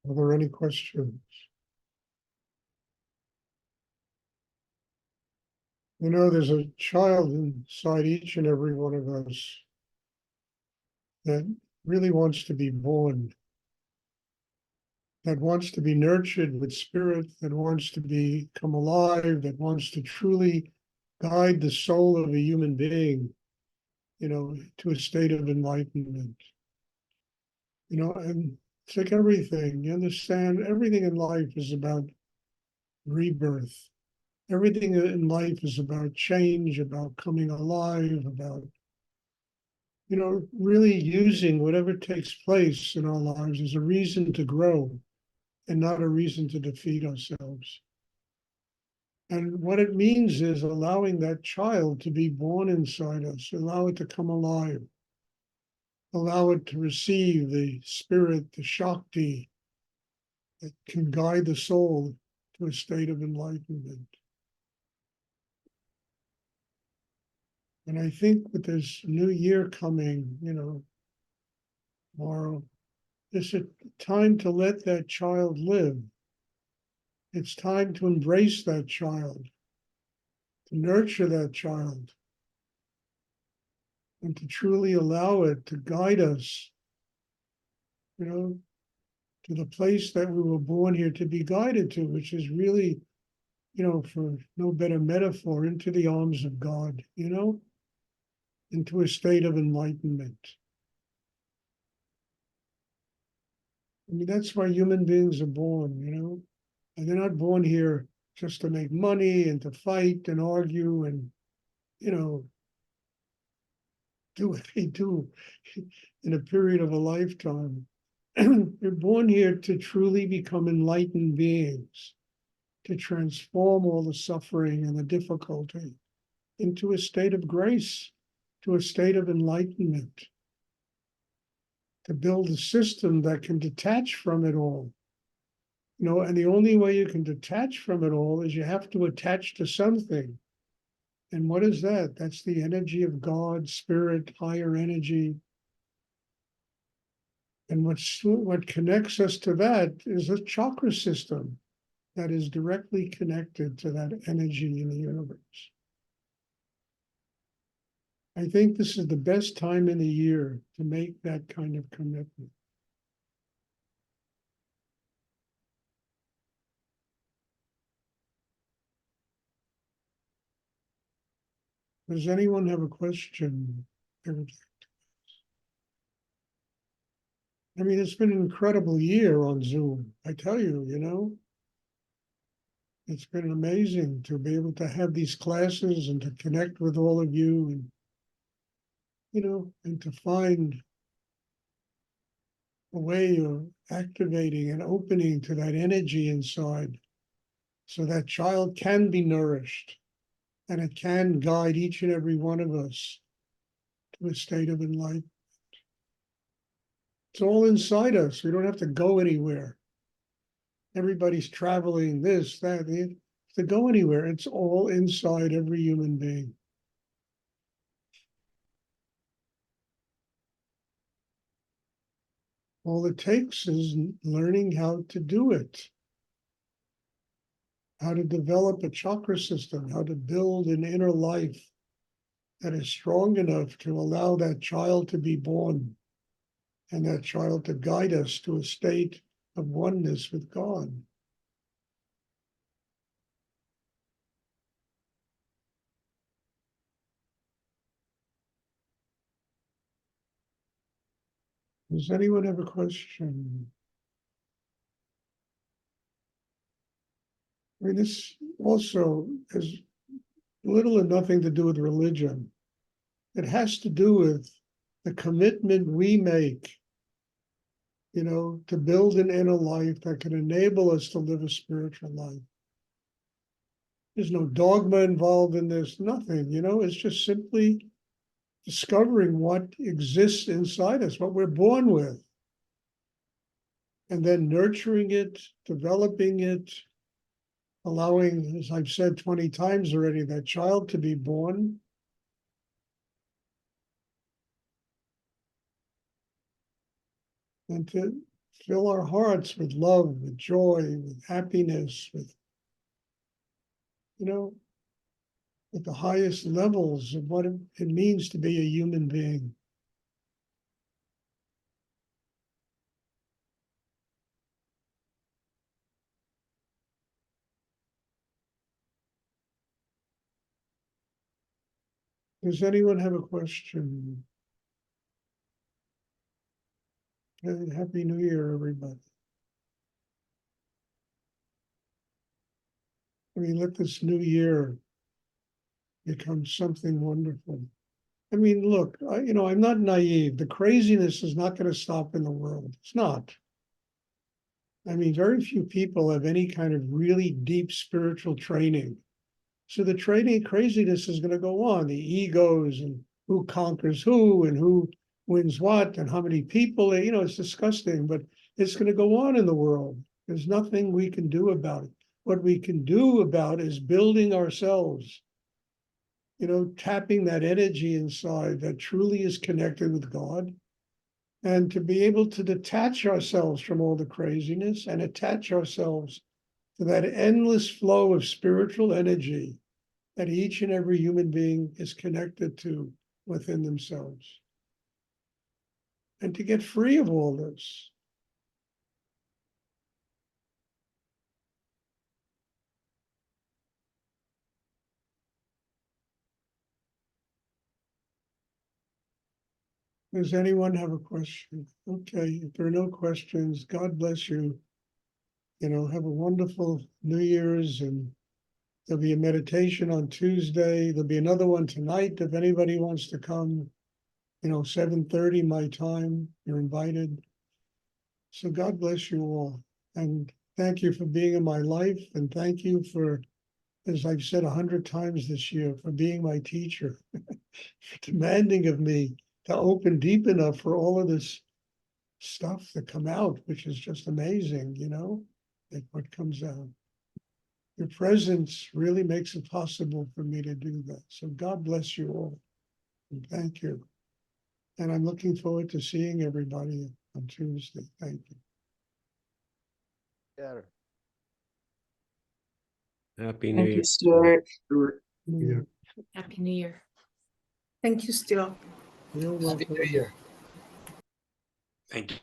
Are there any questions? There's a child inside each and every one of us that really wants to be born, that wants to be nurtured with spirit, that wants to become alive, that wants to truly guide the soul of a human being, to a state of enlightenment. And it's like everything. You understand, everything in life is about rebirth. Everything in life is about change, about coming alive, about, really using whatever takes place in our lives as a reason to grow and not a reason to defeat ourselves. And what it means is allowing that child to be born inside us, allow it to come alive, allow it to receive the spirit, the Shakti that can guide the soul to a state of enlightenment. And I think with this new year coming, tomorrow, it's a time to let that child live. It's time to embrace that child, to nurture that child, and to truly allow it to guide us, to the place that we were born here to be guided to, which is really, for no better metaphor, into the arms of God, into a state of enlightenment. I mean, that's why human beings are born, and they're not born here just to make money and to fight and argue and, do what they do in a period of a lifetime. They're born here to truly become enlightened beings, to transform all the suffering and the difficulty into a state of grace, to a state of enlightenment, to build a system that can detach from it all. And the only way you can detach from it all is you have to attach to something. And what is that? That's the energy of God, spirit, higher energy. And what connects us to that is a chakra system that is directly connected to that energy in the universe. I think this is the best time in the year to make that kind of commitment. Does anyone have a question? I mean, it's been an incredible year on Zoom. I tell you, it's been amazing to be able to have these classes and to connect with all of you and to find a way of activating and opening to that energy inside so that child can be nourished and it can guide each and every one of us to a state of enlightenment. It's all inside us. We don't have to go anywhere. Everybody's traveling this, that, to go anywhere. It's all inside every human being. All it takes is learning how to do it, how to develop a chakra system, how to build an inner life that is strong enough to allow that child to be born and that child to guide us to a state of oneness with God. Does anyone have a question? I mean, this also has little or nothing to do with religion. It has to do with the commitment we make, to build an inner life that can enable us to live a spiritual life. There's no dogma involved in this, nothing, it's just simply discovering what exists inside us, what we're born with, and then nurturing it, developing it, allowing, as I've said 20 times already, that child to be born. And to fill our hearts with love, with joy, with happiness, with, at the highest levels of what it means to be a human being. Does anyone have a question? Happy New Year, everybody. Let this new year become something wonderful. Look, I'm not naive. The craziness is not going to stop in the world. It's not. Very few people have any kind of really deep spiritual training. So the craziness is going to go on. The egos and who conquers who and who wins what and how many people, it's disgusting, but it's going to go on in the world. There's nothing we can do about it. What we can do about is building ourselves, tapping that energy inside that truly is connected with God, and to be able to detach ourselves from all the craziness and attach ourselves to that endless flow of spiritual energy that each and every human being is connected to within themselves. And to get free of all this. Does anyone have a question? Okay, if there are no questions, God bless you. Have a wonderful New Year's, and there'll be a meditation on Tuesday. There'll be another one tonight if anybody wants to come. 7:30 my time, you're invited. So God bless you all. And thank you for being in my life. And thank you for, as I've said 100 times this year, for being my teacher, demanding of me to open deep enough for all of this stuff to come out, which is just amazing, like what comes out. Your presence really makes it possible for me to do that. So God bless you all. And thank you. And I'm looking forward to seeing everybody on Tuesday. Thank you. Happy New Thank Year. you, Stuart. Yeah. Happy New Year. Thank you, Stuart. You're Happy welcome. New Year. Thank you.